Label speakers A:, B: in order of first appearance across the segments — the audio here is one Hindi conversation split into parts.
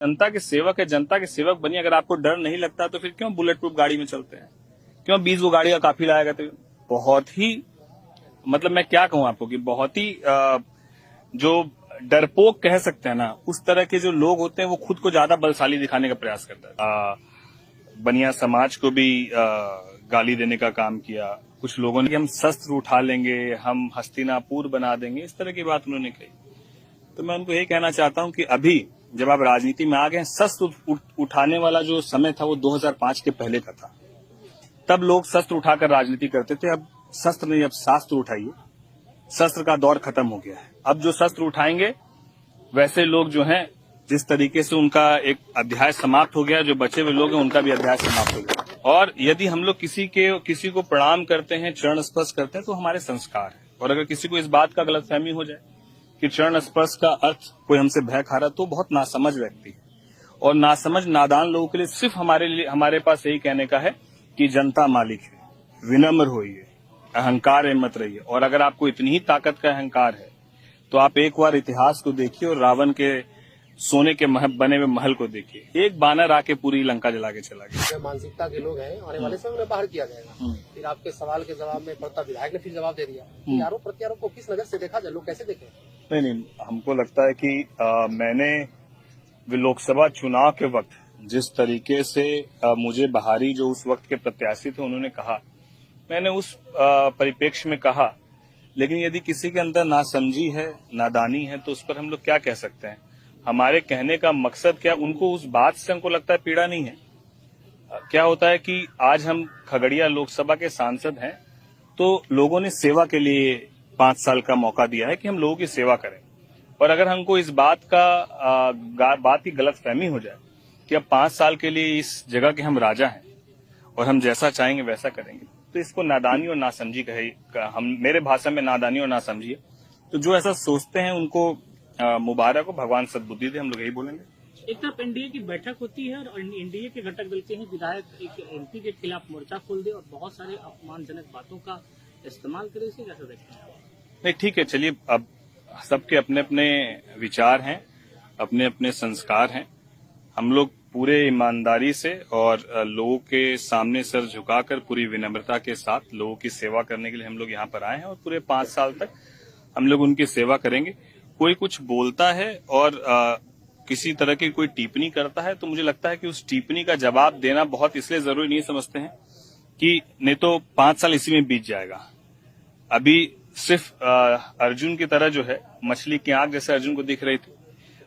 A: जनता के सेवक है, जनता के सेवक बनिए। अगर आपको डर नहीं लगता तो फिर क्यों बुलेट प्रूफ गाड़ी में चलते हैं, क्यों 20 वो गाड़ी का काफिला आएगा। तो बहुत ही मतलब मैं क्या कहूं आपको कि बहुत ही जो डरपोक कह सकते हैं ना, उस तरह के जो लोग होते हैं वो खुद को ज्यादा बलशाली दिखाने का प्रयास करता है। बनिया समाज को भी गाली देने का काम किया। कुछ लोगों ने कि हम शस्त्र उठा लेंगे, हम हस्तिनापुर बना देंगे, इस तरह की बात उन्होंने कही। तो मैं उनको यही कहना चाहता हूं कि अभी जब आप राजनीति में आ गए, शस्त्र उठाने वाला जो समय था वो 2005 के पहले का था। तब लोग शस्त्र उठाकर राजनीति करते थे। अब शस्त्र नहीं, अब शास्त्र उठाइए। शस्त्र का दौर खत्म हो गया है। अब जो शस्त्र उठाएंगे वैसे लोग जो हैं, जिस तरीके से उनका एक अध्याय समाप्त हो गया, जो बचे हुए लोग हैं उनका भी अध्याय समाप्त हो गया। और यदि हम लोग किसी को प्रणाम करते हैं, चरण स्पर्श करते हैं, तो हमारे संस्कार है। और अगर किसी को इस बात का गलतफहमी हो जाए कि चरण स्पर्श का अर्थ कोई हमसे भय खा रहा, तो बहुत नासमझ व्यक्ति है। और नासमझ नादान लोगों के लिए सिर्फ हमारे पास यही कहने का है कि जनता मालिक है, विनम्र होइए, अहंकार में मत रहिए। और अगर आपको इतनी ही ताकत का अहंकार है तो आप एक बार इतिहास को देखिए और रावण के सोने के बने हुए महल को देखिए। एक बानर आके पूरी लंका जला के चला गया।
B: मानसिकता के लोग हैं, आने वाले समय में बाहर किया जाएगा। फिर आपके सवाल के जवाब में प्रताप विधायक ने फिर जवाब दे दिया। आरोप प्रत्यारोप को किस नजर से देखा जाए, लोग कैसे देखें?
A: नहीं, हमको लगता है कि मैंने लोकसभा चुनाव के वक्त जिस तरीके से मुझे बहारी जो उस वक्त के प्रत्याशी थे उन्होंने कहा, मैंने उस परिप्रेक्ष्य में कहा। लेकिन यदि किसी के अंदर नासमझी है, नादानी है, तो उस पर हम लोग क्या कह सकते हैं। हमारे कहने का मकसद क्या, उनको उस बात से हमको लगता है पीड़ा नहीं है। क्या होता है कि आज हम खगड़िया लोकसभा के सांसद हैं, तो लोगों ने सेवा के लिए 5 साल का मौका दिया है कि हम लोगों की सेवा करें। और अगर हमको इस बात की गलतफहमी हो जाए कि अब 5 साल के लिए इस जगह के हम राजा हैं और हम जैसा चाहेंगे वैसा करेंगे, तो इसको नादानी और नासमझी हम मेरे भाषा में नादानी और नासमझी है। तो जो ऐसा सोचते हैं उनको मुबारक हो, भगवान सद्बुद्धि दे, हम लोग यही बोलेंगे।
C: एक तरफ एनडीए की बैठक होती है और एनडीए के घटक दल के ही विधायक एक एमपी के खिलाफ मोर्चा खोल दे और बहुत सारे अपमानजनक बातों का इस्तेमाल करे, इसे कैसे देखते हैं?
A: नहीं, ठीक है, चलिए, अब सबके अपने अपने विचार हैं, अपने अपने संस्कार हैं। हम लोग पूरे ईमानदारी से और लोगों के सामने सर झुकाकर पूरी विनम्रता के साथ लोगों की सेवा करने के लिए हम लोग यहाँ पर आए हैं और पूरे 5 साल तक हम लोग उनकी सेवा करेंगे। कोई कुछ बोलता है और किसी तरह की कोई टिप्पणी करता है, तो मुझे लगता है कि उस टिप्पणी का जवाब देना बहुत इसलिए जरूरी नहीं समझते हैं कि नहीं तो 5 साल इसी में बीत जाएगा। अभी सिर्फ अर्जुन की तरह जो है, मछली की आंख जैसे अर्जुन को दिख रही थी,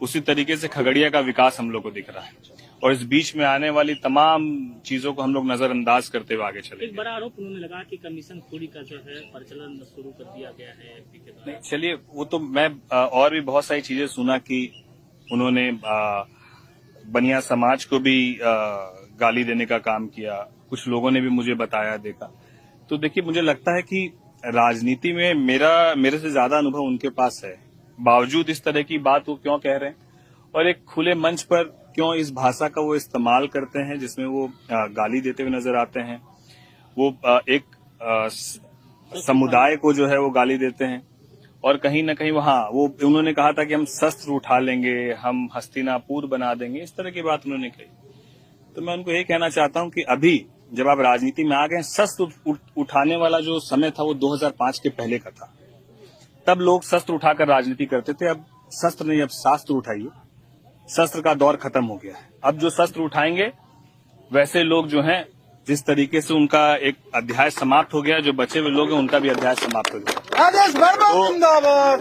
A: उसी तरीके से खगड़िया का विकास हम लोग को दिख रहा है। और इस बीच में आने वाली तमाम चीजों को हम लोग नजरअंदाज करते हुए आगे चलेंगे।
C: एक बड़ा आरोप उन्होंने लगा कि कमीशन खोरी का जो है प्रचलन शुरू कर दिया गया है एमपी के द्वारा।
A: चलिए, वो तो मैं और भी बहुत सारी चीजें सुना कि उन्होंने बनिया समाज को भी गाली देने का काम किया। कुछ लोगों ने भी मुझे बताया, देखा। तो देखिए, मुझे लगता है कि राजनीति में मेरे से ज्यादा अनुभव उनके पास है। बावजूद इस तरह की बात वो क्यों कह रहे हैं और एक खुले मंच पर क्यों इस भाषा का वो इस्तेमाल करते हैं जिसमें वो गाली देते हुए नजर आते हैं। वो एक समुदाय को जो है वो गाली देते हैं और कहीं न कहीं वो उन्होंने कहा था कि हम शस्त्र उठा लेंगे, हम हस्तिनापुर बना देंगे, इस तरह की बात उन्होंने कही। तो मैं उनको यही कहना चाहता हूं कि अभी जब आप राजनीति में आ गए, शस्त्र उठाने वाला जो समय था वो 2005 के पहले का था। तब लोग शस्त्र उठाकर राजनीति करते थे। अब शस्त्र नहीं, अब शास्त्र उठाइए। शस्त्र का दौर खत्म हो गया है। अब जो शस्त्र उठाएंगे वैसे लोग जो हैं, जिस तरीके से उनका एक अध्याय समाप्त हो गया, जो बचे हुए लोग हैं उनका भी अध्याय समाप्त हो गया।
B: राजेश वर्मा जिंदाबाद।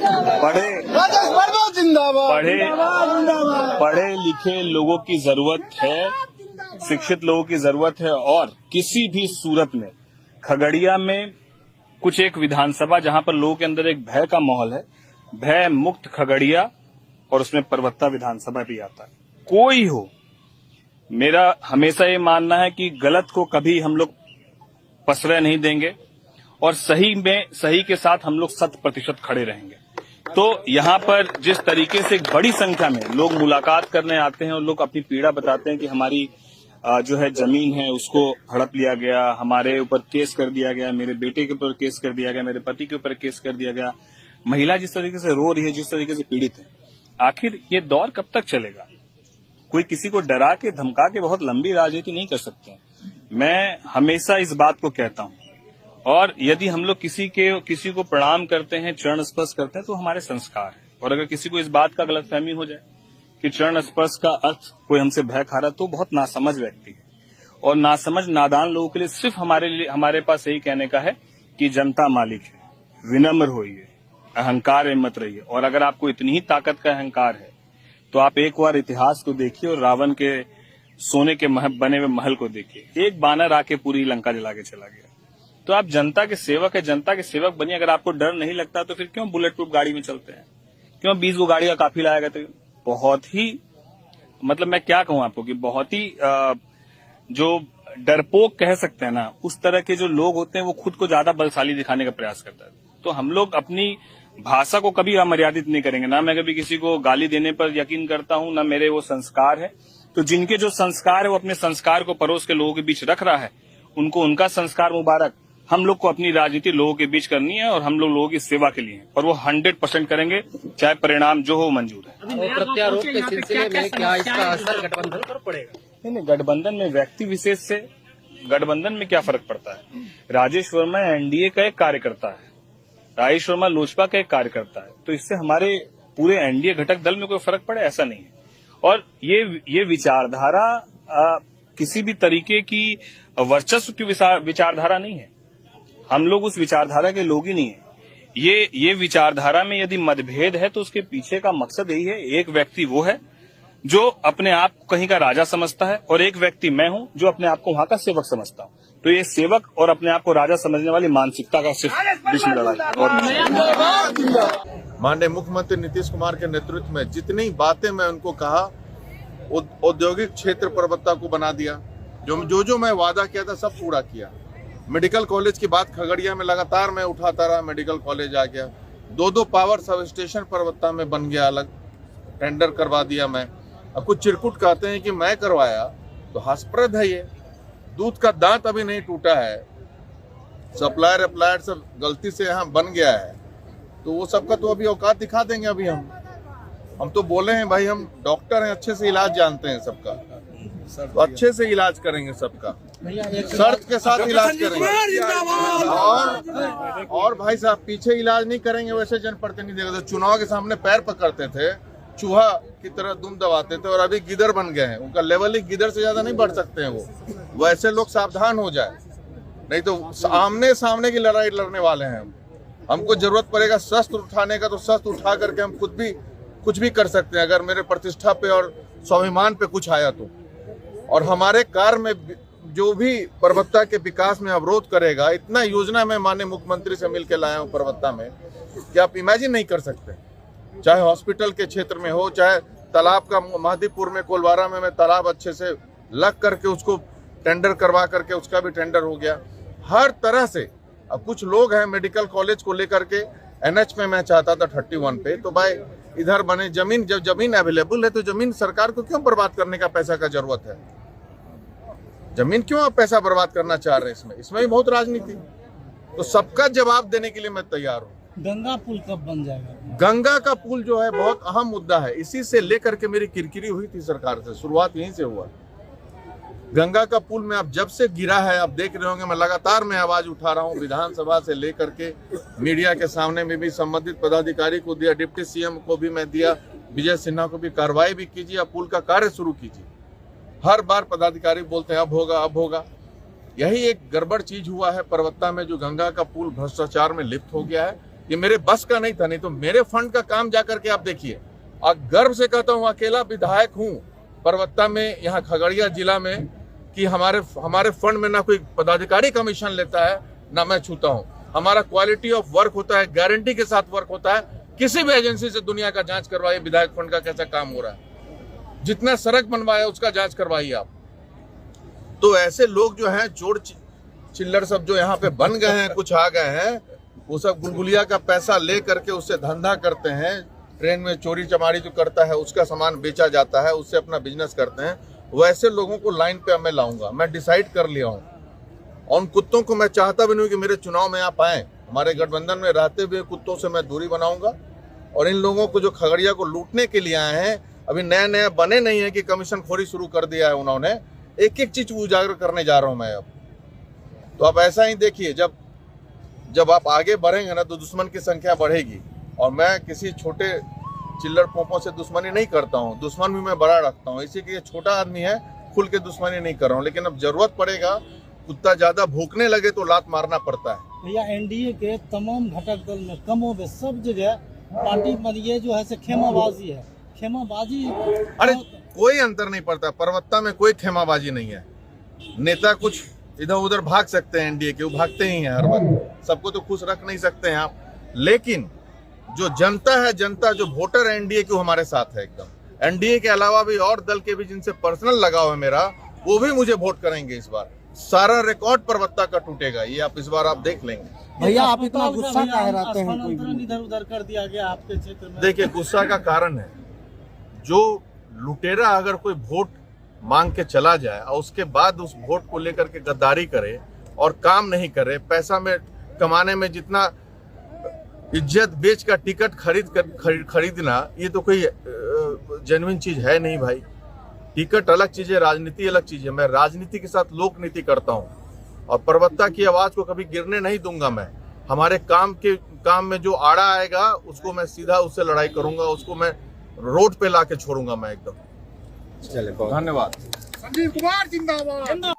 A: पढ़े लिखे लोगों की जरूरत है, शिक्षित लोगों की जरूरत है। और किसी भी सूरत में खगड़िया में कुछ एक विधानसभा जहां पर लोगों के अंदर एक भय का माहौल है, भय मुक्त खगड़िया, और उसमें परबत्ता विधानसभा भी आता है। कोई हो, मेरा हमेशा ये मानना है कि गलत को कभी हम लोग प्रश्रय नहीं देंगे और सही के साथ हम लोग 100% खड़े रहेंगे। तो यहाँ पर जिस तरीके से एक बड़ी संख्या में लोग मुलाकात करने आते हैं और लोग अपनी पीड़ा बताते हैं कि हमारी जो है जमीन है उसको हड़प लिया गया, हमारे ऊपर केस कर दिया गया, मेरे बेटे के ऊपर केस कर दिया गया, मेरे पति के ऊपर केस कर दिया गया, महिला जिस तरीके से रो रही है, जिस तरीके से पीड़ित है, आखिर ये दौर कब तक चलेगा? कोई किसी को डरा के धमका के बहुत लंबी राजनीति नहीं कर सकते हैं। मैं हमेशा इस बात को कहता हूं, और यदि हम लोग किसी को प्रणाम करते हैं, चरण स्पर्श करते हैं, तो हमारे संस्कार है। और अगर किसी को इस बात का गलतफहमी हो जाए कि चरण स्पर्श का अर्थ कोई हमसे भय खा रहा, तो बहुत नासमझ व्यक्ति है। और नासमझ नादान लोगों के लिए सिर्फ हमारे पास यही कहने का है कि जनता मालिक है, विनम्र होइए, अहंकार में मत रहिए। और अगर आपको इतनी ही ताकत का अहंकार है तो आप एक बार इतिहास को देखिए और रावण के सोने के बने हुए महल को देखिए। एक बानर आके पूरी लंका जला के चला गया। तो आप जनता के सेवक है, जनता के सेवक बनिए। अगर आपको डर नहीं लगता तो फिर क्यों बुलेट प्रूफ गाड़ी में चलते हैं, क्यों 20 गो गाड़ी का काफिला आएगा। तो बहुत ही मतलब मैं क्या कहूं आपको कि बहुत ही जो डरपोक कह सकते हैं ना, उस तरह के जो लोग होते हैं वो खुद को ज्यादा बलशाली दिखाने का प्रयास करता है। तो हम लोग अपनी भाषा को कभी अमर्यादित नहीं करेंगे। ना मैं कभी किसी को गाली देने पर यकीन करता हूं, ना मेरे वो संस्कार है। तो जिनके जो संस्कार है वो अपने संस्कार को पड़ोस के लोगों के बीच रख रहा है, उनको उनका संस्कार मुबारक। हम लोग को अपनी राजनीति लोगों के बीच करनी है और हम लोगों की सेवा के लिए है, और वो 100% करेंगे, चाहे परिणाम जो हो मंजूर है।
B: प्रत्यारोप के सिलसिले में क्या इसका असर गठबंधन पर पड़ेगा?
A: नहीं, गठबंधन में व्यक्ति विशेष से गठबंधन में क्या फर्क पड़ता है। राजेश वर्मा एनडीए का एक कार्यकर्ता है, राजेश वर्मा लोजपा का एक कार्यकर्ता है, तो इससे हमारे पूरे एनडीए घटक दल में कोई फर्क पड़े ऐसा नहीं है। और ये विचारधारा किसी भी तरीके की वर्चस्व की विचारधारा नहीं है। हम लोग उस विचारधारा के लोग ही नहीं है। ये विचारधारा में यदि मतभेद है तो उसके पीछे का मकसद यही है। एक व्यक्ति वो है जो अपने आप को कहीं का राजा समझता है, और एक व्यक्ति मैं हूं जो अपने आप को वहां का सेवक समझता हूं। तो ये सेवक और अपने आप को राजा समझने वाली मानसिकता का सिर्फ बीच में लड़ाई है। और
D: माननीय मुख्यमंत्री नीतीश कुमार के नेतृत्व में जितनी बातें मैं उनको कहा, औद्योगिक क्षेत्र परबत्ता को बना दिया। जो मैं वादा किया था सब पूरा किया। मेडिकल कॉलेज की बात खगड़िया में लगातार मैं उठाता रहा, मेडिकल कॉलेज आ गया। 2 पावर सब स्टेशन परबत्ता में बन गया, अलग टेंडर करवा दिया मैं। अब कुछ चिरकुट कहते हैं कि मैं करवाया, तो हास्यप्रद है। ये दूध का दांत अभी नहीं टूटा है, सप्लायर अप्लायर सब गलती से यहाँ बन गया है, तो वो सबका तो अभी औकात दिखा देंगे। अभी हम तो बोले हैं भाई, हम डॉक्टर हैं, अच्छे से इलाज जानते हैं सबका, तो अच्छे से इलाज करेंगे सबका, शर्त के साथ इलाज करेंगे। और भाई साहब पीछे इलाज नहीं करेंगे वैसे जनप्रतिनिधि। तो चुनाव के सामने पैर पकड़ते थे, चूहा की तरह दुम दबाते थे, और अभी गिदर बन गए हैं। उनका लेवल ही गिदर से ज्यादा नहीं बढ़ सकते हैं वो। वैसे लोग सावधान हो जाए, नहीं तो आमने सामने की लड़ाई लड़ने वाले हैं हम। हमको जरूरत पड़ेगा शस्त्र उठाने का, तो शस्त्र उठा करके हम खुद भी कुछ भी कर सकते हैं, अगर मेरे प्रतिष्ठा पे और स्वाभिमान पे कुछ आया तो। और हमारे कार्य में जो भी परबत्ता के विकास में अवरोध करेगा, इतना योजना मैं माननीय मुख्यमंत्री से मिलकर लाया हूँ परबत्ता में कि आप इमेजिन नहीं कर सकते। चाहे हॉस्पिटल के क्षेत्र में हो, चाहे तालाब का महादीपुर में कोलवारा में मैं तालाब अच्छे से लग करके उसको टेंडर करवा करके उसका भी टेंडर हो गया, हर तरह से। अब कुछ लोग हैं मेडिकल कॉलेज को लेकर के एनएच में मैं चाहता था 31 पे, तो भाई इधर बने जमीन, जब जमीन अवेलेबल है तो जमीन सरकार को क्यों बर्बाद करने का पैसा का जरूरत है? जमीन क्यों आप पैसा बर्बाद करना चाह रहे हैं? इसमें भी बहुत राजनीति। तो सबका जवाब देने के लिए मैं तैयार हूँ।
E: गंगा पुल कब बन जाएगा?
D: गंगा का पुल जो है बहुत अहम मुद्दा है। इसी से लेकर के मेरी किरकिरी हुई थी सरकार से, शुरुआत यहीं से हुआ। गंगा का पुल में अब जब से गिरा है, आप देख रहे होंगे मैं लगातार मैं आवाज उठा रहा हूँ, विधानसभा से लेकर के मीडिया के सामने में भी संबंधित पदाधिकारी को दिया, डिप्टी सीएम को भी मैं दिया, विजय सिन्हा को भी, कार्रवाई भी कीजिए, अब पुल का कार्य शुरू कीजिए। हर बार पदाधिकारी बोलते हैं अब होगा अब होगा। यही एक गड़बड़ चीज हुआ है परबत्ता में, जो गंगा का पुल भ्रष्टाचार में लिप्त हो गया है। ये मेरे बस का नहीं था, नहीं तो मेरे फंड का काम जाकर के आप देखिए। और गर्व से कहता हूँ अकेला विधायक हूँ परबत्ता में, यहाँ खगड़िया जिला में, कि हमारे फंड में ना कोई पदाधिकारी कमीशन लेता है ना मैं छूता हूँ। हमारा क्वालिटी ऑफ वर्क होता है, गारंटी के साथ वर्क होता है। किसी भी एजेंसी से दुनिया का जांच करवाइए विधायक फंड का कैसा काम हो रहा है, जितना सड़क बनवाया उसका जांच करवाइए आप। तो ऐसे लोग जो हैं चोर चिल्लर सब जो यहाँ पे बन गए हैं, कुछ आ गए हैं, वो सब गुलगुलिया का पैसा ले करके उससे धंधा करते हैं। ट्रेन में चोरी चमारी जो करता है उसका सामान बेचा जाता है, उससे अपना बिजनेस करते हैं। वैसे लोगों को लाइन पे मैं लाऊंगा, मैं डिसाइड कर लिया हूँ। और उन कुत्तों को मैं चाहता भी नहीं कि मेरे चुनाव में आप आए। हमारे गठबंधन में रहते हुए कुत्तों से मैं दूरी बनाऊंगा। और इन लोगों को जो खगड़िया को लूटने के लिए आए हैं, अभी नया नया बने नहीं है कि कमीशन खोरी शुरू कर दिया है उन्होंने। एक एक चीज उजागर करने जा रहा हूं मैं अब। तो आप ऐसा ही देखिए, जब आप आगे बढ़ेंगे ना तो दुश्मन की संख्या बढ़ेगी। और मैं किसी छोटे चिल्लर पोपों से दुश्मनी नहीं करता हूं, दुश्मन भी मैं बड़ा रखता हूं। इसी के ये छोटा आदमी है, खुल के दुश्मनी नहीं कर रहा हूं। लेकिन अब जरूरत पड़ेगा, कुत्ता ज्यादा भूखने लगे तो लात मारना पड़ता है।
E: भैया एनडीए के तमाम घटक दल में कमोबेश सब जगह पार्टी में ये जो है से खेमाबाजी है, खेमाबाजी।
D: अरे कोई अंतर नहीं पड़ता, परवत्ता में कोई खेमाबाजी नहीं है। नेता कुछ इधर उधर भाग सकते हैं, एनडीए के वो भागते ही हैं हर वक्त, सबको तो खुश रख नहीं सकते हैं आप। लेकिन जो जनता है, जनता जो वोटर एनडीए के हमारे साथ है एकदम। एनडीए के अलावा भी और दल के भी जिनसे पर्सनल लगाव है मेरा, वो भी मुझे वोट करेंगे इस बार। सारा रिकॉर्ड परवत्ता का टूटेगा, ये आप इस बार आप देख लेंगे।
E: भैया आप इतना गुस्सा काहे रहते हैं? स्थानांतरण इधर उधर कर दिया गया आपके क्षेत्र में।
D: देखिए, गुस्सा का कारण है, जो लुटेरा अगर कोई वोट मांग के चला जाए और उसके बाद उस वोट को लेकर के गद्दारी करे और काम नहीं करे, पैसा में कमाने में जितना इज्जत बेच का टिकट खरीदना, ये तो कोई जेन्युइन चीज है नहीं भाई। टिकट अलग चीज है, राजनीति अलग चीज है। मैं राजनीति के साथ लोक नीति करता हूँ और परवत्ता की आवाज को कभी गिरने नहीं दूंगा मैं। हमारे काम में जो आड़ा आएगा उसको मैं सीधा उससे लड़ाई करूंगा, उसको मैं रोड पे लाके छोड़ूंगा मैं एकदम।
A: चले, धन्यवाद।
B: संजीव कुमार जिंदाबाद।